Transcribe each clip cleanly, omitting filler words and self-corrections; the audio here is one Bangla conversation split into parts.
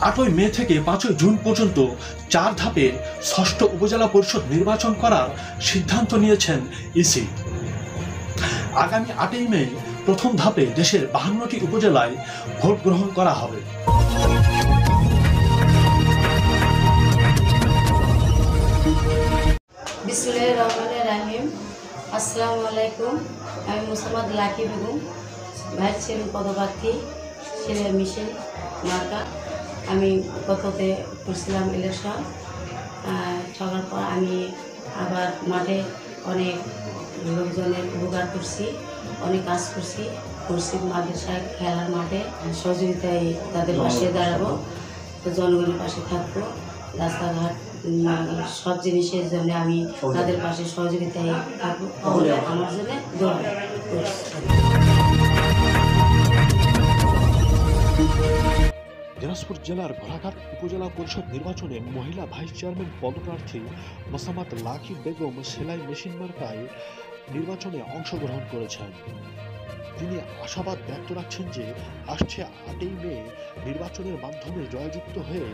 8ই মে থেকে 5ই জুন পর্যন্ত 4 ধাপে 6ষ্ঠ উপজেলা পরিষদ নির্বাচন করার সিদ্ধান্ত নিয়েছেন ইসি। আগামী 8ই মে প্রথম ধাপে দেশের 52টি উপজেলায় ভোট গ্রহণ করা হবে। বিসমিল্লাহির রহমানির রহিম। আসসালামু আলাইকুম। আমি Mosammat lucky Begum, vice chairman পদপ্রার্থী ছেলে মিশেল মার্কা। আমি গততে করছিলাম ইলেকশন, ঠকার পর আমি আবার মাঠে অনেক লোকজনের উপকার করছি, অনেক কাজ করছি মাদ্রাসায় খেলার মাঠে সহযোগিতায় তাদের পাশে দাঁড়াবো, তো জনগণের পাশে থাকবো। রাস্তাঘাট সব জিনিসের জন্য আমি তাদের পাশে সহযোগিতায় থাকবো, আমার জন্য দোয়া করছি। দিনাজপুর জেলার ঘোড়াঘাট উপজেলা পরিষদ নির্বাচনে মহিলা ভাইস চেয়ারম্যান পদপ্রার্থী মোসাম্মদ লাকি বেগম সেলাই মেশিন মার্কায় নির্বাচনে অংশগ্রহণ করেছেন। তিনি আশাবাদ ব্যক্ত রাখছেন যে আসছে 8ই মে নির্বাচনের মাধ্যমে জয়যুক্ত হয়ে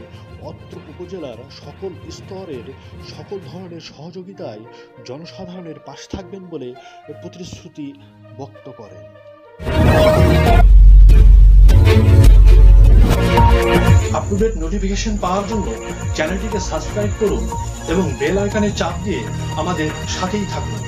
অত্র উপজেলার সকল স্তরের সকল ধরনের সহযোগিতায় জনসাধারণের পাশে থাকবেন বলে প্রতিশ্রুতি ব্যক্ত করেন। আপডেট নোটিফিকেশন পাওয়ার জন্য চ্যানেলটিকে সাবস্ক্রাইব করুন এবং বেল আইকনে চাপ দিয়ে আমাদের সাথেই থাকুন।